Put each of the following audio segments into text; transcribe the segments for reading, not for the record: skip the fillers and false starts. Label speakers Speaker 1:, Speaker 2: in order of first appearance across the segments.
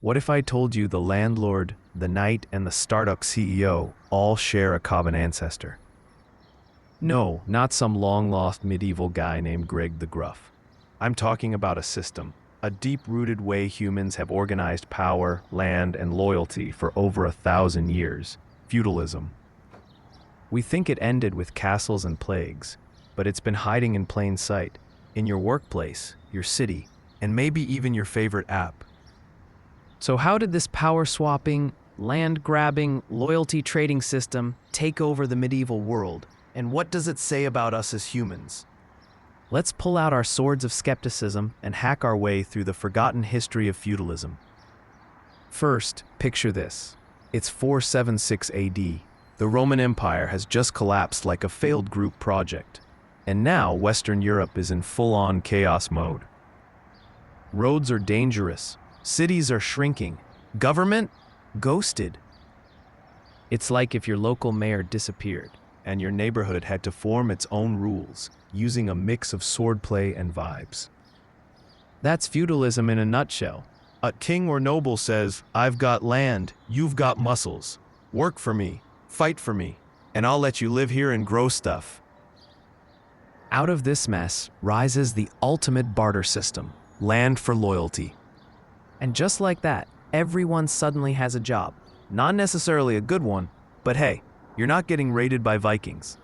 Speaker 1: What if I told you the landlord, the knight, and the startup CEO all share a common ancestor? No, not some long-lost medieval guy named Greg the Gruff. I'm talking about a system, a deep-rooted way humans have organized power, land, and loyalty for over 1,000 years. Feudalism. We think it ended with castles and plagues, but it's been hiding in plain sight, in your workplace, your city, and maybe even your favorite app.
Speaker 2: So how did this power-swapping, land-grabbing, loyalty-trading system take over the medieval world?
Speaker 1: And what does it say about us as humans?
Speaker 2: Let's pull out our swords of skepticism and hack our way through the forgotten history of feudalism.
Speaker 1: First, picture this. It's 476 AD. The Roman Empire has just collapsed like a failed group project. And now Western Europe is in full-on chaos mode. Roads are dangerous. Cities are shrinking. Government? Ghosted.
Speaker 2: It's like if your local mayor disappeared,
Speaker 1: and your neighborhood had to form its own rules, using a mix of swordplay and vibes.
Speaker 2: That's feudalism in a nutshell.
Speaker 1: A king or noble says, "I've got land, you've got muscles. Work for me, fight for me, and I'll let you live here and grow stuff."
Speaker 2: Out of this mess rises the ultimate barter system,
Speaker 1: land for loyalty.
Speaker 2: And just like that, everyone suddenly has a job.
Speaker 1: Not necessarily a good one, but hey, you're not getting raided by Vikings.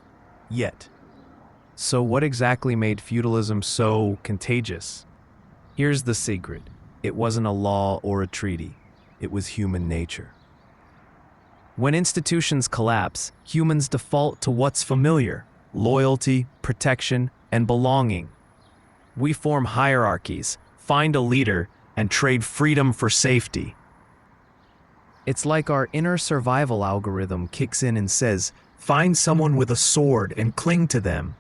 Speaker 1: Yet. So what exactly made feudalism so contagious? Here's the secret. It wasn't a law or a treaty. It was human nature.
Speaker 2: When institutions collapse, humans default to what's familiar:
Speaker 1: loyalty, protection, and belonging. We form hierarchies, find a leader, and trade freedom for safety.
Speaker 2: It's like our inner survival algorithm kicks in and says,
Speaker 1: find someone with a sword and cling to them.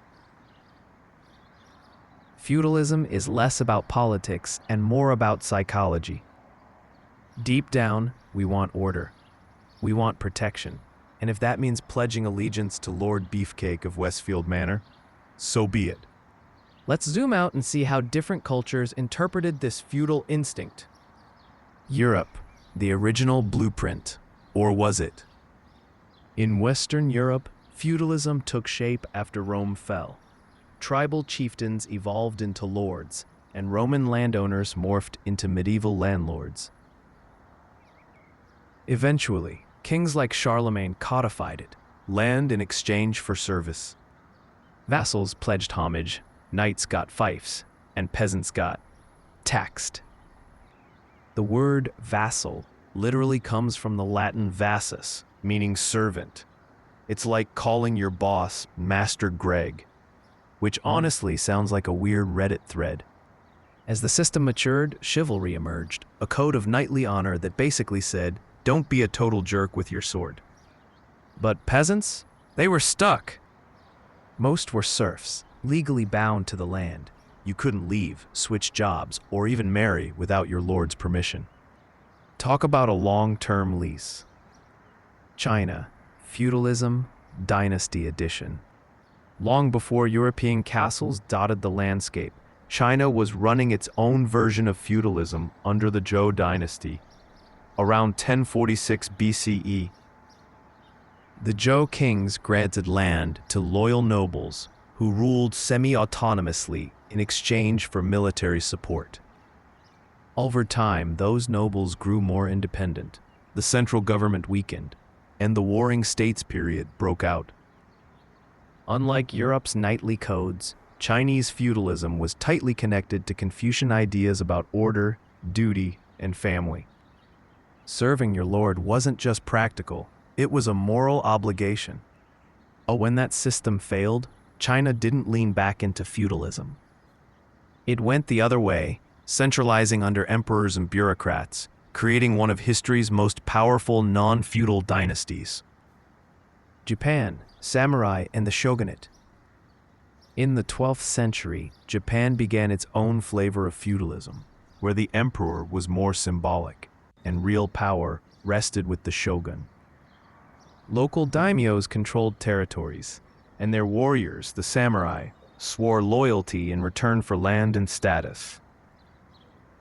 Speaker 2: Feudalism is less about politics and more about psychology.
Speaker 1: Deep down, we want order. We want protection. And if that means pledging allegiance to Lord Beefcake of Westfield Manor, so be it.
Speaker 2: Let's zoom out and see how different cultures interpreted this feudal instinct.
Speaker 1: Europe, the original blueprint. Or was it? In Western Europe, feudalism took shape after Rome fell. Tribal chieftains evolved into lords, and Roman landowners morphed into medieval landlords. Eventually, kings like Charlemagne codified it, land in exchange for service. Vassals pledged homage, knights got fiefs, and peasants got taxed. The word vassal literally comes from the Latin vassus, meaning servant. It's like calling your boss Master Greg, which honestly sounds like a weird Reddit thread. As the system matured, chivalry emerged, a code of knightly honor that basically said, don't be a total jerk with your sword. But peasants? They were stuck. Most were serfs, legally bound to the land. You couldn't leave, switch jobs, or even marry without your lord's permission. Talk about a long-term lease. China, Feudalism, Dynasty edition. Long before European castles dotted the landscape, China was running its own version of feudalism under the Zhou dynasty, around 1046 BCE. The Zhou kings granted land to loyal nobles who ruled semi-autonomously in exchange for military support. Over time, those nobles grew more independent, the central government weakened, and the Warring States period broke out. Unlike Europe's knightly codes, Chinese feudalism was tightly connected to Confucian ideas about order, duty, and family. Serving your lord wasn't just practical, it was a moral obligation. When that system failed, China didn't lean back into feudalism. It went the other way, centralizing under emperors and bureaucrats, creating one of history's most powerful non-feudal dynasties. Japan, samurai, and the shogunate. In the 12th century, Japan began its own flavor of feudalism, where the emperor was more symbolic, and real power rested with the shogun. Local daimyos controlled territories, and their warriors, the samurai, swore loyalty in return for land and status.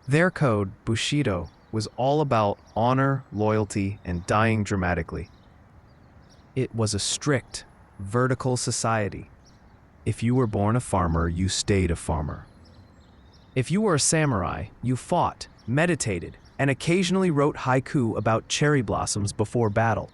Speaker 2: Their code, Bushido,
Speaker 1: was all about honor, loyalty, and dying dramatically.
Speaker 2: It was a strict, vertical society.
Speaker 1: If you were born a farmer, you stayed a farmer.
Speaker 2: If you were a samurai, you fought, meditated, and occasionally wrote haiku about cherry blossoms before battle.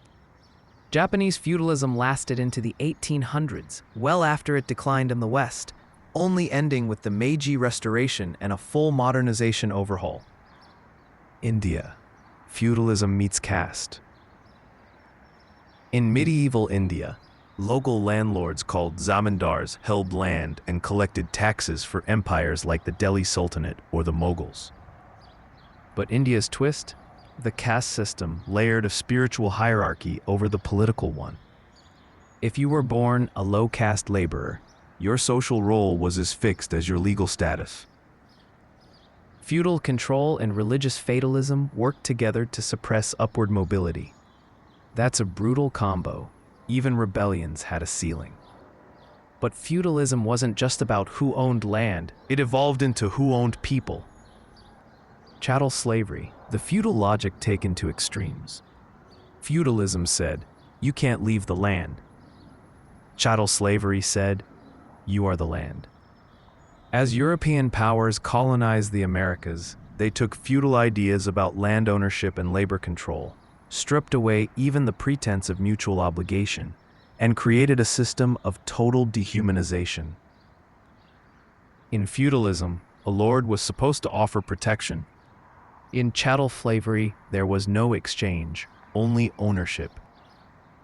Speaker 2: Japanese feudalism lasted into the 1800s, well after it declined in the West, only ending with the Meiji Restoration and a full modernization overhaul.
Speaker 1: India. Feudalism meets caste. In medieval India, local landlords called zamindars held land and collected taxes for empires like the Delhi Sultanate or the Mughals. But India's twist? The caste system layered a spiritual hierarchy over the political one. If you were born a low-caste laborer, your social role was as fixed as your legal status.
Speaker 2: Feudal control and religious fatalism worked together to suppress upward mobility.
Speaker 1: That's a brutal combo. Even rebellions had a ceiling.
Speaker 2: But feudalism wasn't just about who owned land,
Speaker 1: It evolved into who owned people. Chattel slavery, the feudal logic taken to extremes. Feudalism said, you can't leave the land. Chattel slavery said, you are the land. As European powers colonized the Americas, they took feudal ideas about land ownership and labor control, stripped away even the pretense of mutual obligation, and created a system of total dehumanization. In feudalism, a lord was supposed to offer protection.
Speaker 2: In chattel slavery,
Speaker 1: There was no exchange, only ownership.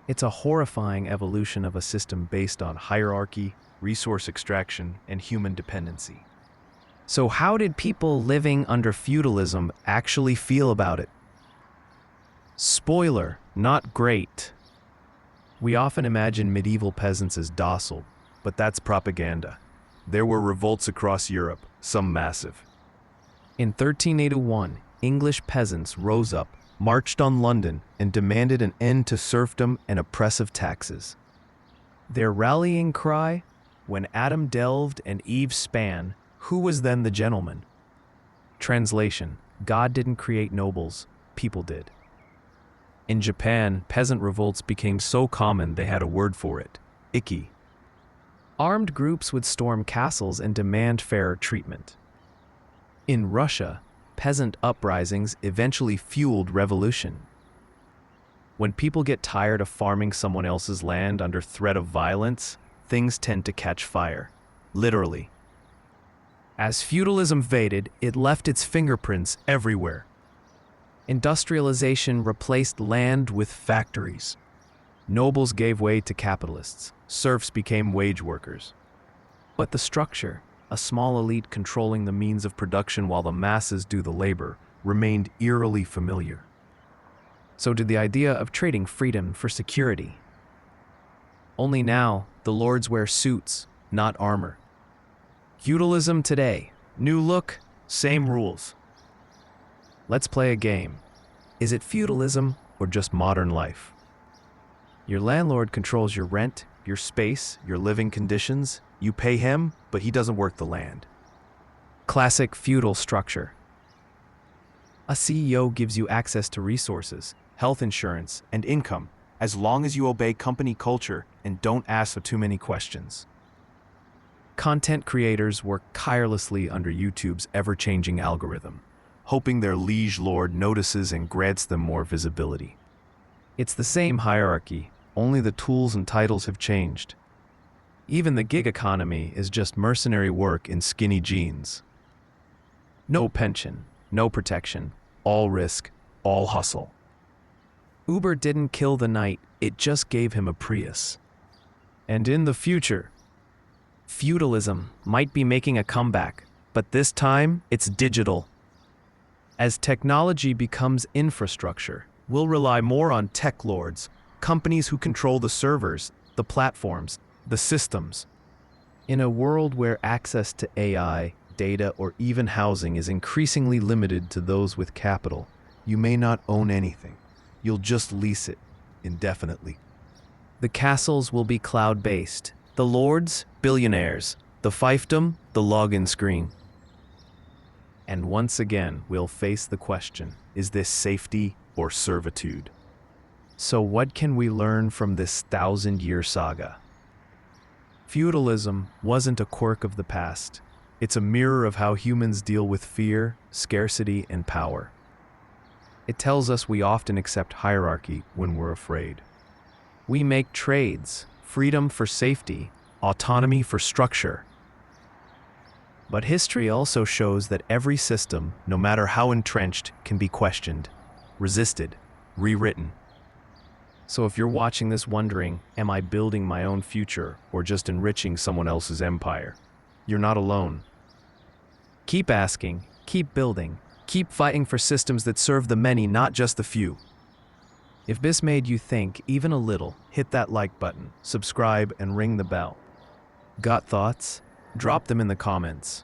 Speaker 1: It's a horrifying evolution of a system based on hierarchy, resource extraction, and human dependency.
Speaker 2: So how did people living under feudalism actually feel about it?
Speaker 1: Spoiler, not great. We often imagine medieval peasants as docile, but that's propaganda. There were revolts across Europe, some massive.
Speaker 2: In 1381, English peasants rose up,
Speaker 1: Marched on London, and demanded an end to serfdom and oppressive taxes.
Speaker 2: their rallying cry, when Adam delved and Eve span,
Speaker 1: Who was then the gentleman?
Speaker 2: translation, God didn't create nobles, people did.
Speaker 1: In Japan, peasant revolts became so common they had a word for it: Ikki.
Speaker 2: Armed groups would storm castles and demand fairer treatment.
Speaker 1: In Russia, peasant uprisings eventually fueled revolution. When people get tired of farming someone else's land under threat of violence, things tend to catch fire. Literally. As feudalism faded, it left its fingerprints everywhere.
Speaker 2: Industrialization replaced land with
Speaker 1: Factories. Nobles gave way to capitalists. Serfs became wage workers.
Speaker 2: but the structure,
Speaker 1: A small elite controlling the means of production while the masses do the labor, remained eerily familiar.
Speaker 2: so did the idea of trading freedom for security. Only now, the lords wear suits, not armor.
Speaker 1: Feudalism today. New look, same rules. Let's play a game. Is it feudalism or just modern life? Your landlord controls your rent, your space, your living conditions. You pay him, but he doesn't work the land.
Speaker 2: Classic feudal structure.
Speaker 1: A CEO gives you access to resources, health insurance, and income, as long as you obey company culture and don't ask for too many questions. Content creators work tirelessly under YouTube's ever-changing algorithm, hoping their liege lord notices and grants them more visibility. It's the same hierarchy, only the tools and titles have changed. Even the gig economy is just mercenary work in skinny jeans. No pension, no protection, all risk, all hustle.
Speaker 2: Uber didn't kill the knight, it just gave him a Prius.
Speaker 1: And in the future,
Speaker 2: Feudalism might be making a comeback,
Speaker 1: but this time it's digital. As technology becomes infrastructure, we'll rely more on tech lords, companies who control the servers, the platforms, the systems. In a world where access to AI, data, or even housing is increasingly limited to those with capital, you may not own anything. You'll just lease it indefinitely.
Speaker 2: the castles will be cloud-based.
Speaker 1: The lords, billionaires. The fiefdom, the login screen. And once again, we'll face the question, is this safety or servitude? So what can we learn from this 1,000-year saga? Feudalism wasn't a quirk of the past. It's a mirror of how humans deal with fear, scarcity, and power. It tells us we often accept hierarchy when we're afraid. We make trades, freedom for safety, autonomy for structure. But history also shows that every system, no matter how entrenched, can be questioned, resisted, rewritten. So if you're watching this wondering, am I building my own future or just enriching someone else's empire? You're not alone. Keep asking, keep building, keep fighting for systems that serve the many, not just the few. If this made you think even a little, hit that like button, subscribe, and ring the bell. Got thoughts? Drop them in the comments.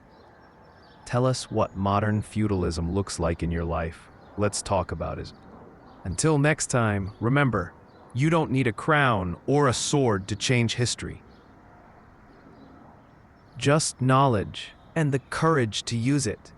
Speaker 1: Tell us what modern feudalism looks like in your life. Let's talk about it. Until next time, remember, you don't need a crown or a sword to change history. Just knowledge and the courage to use it.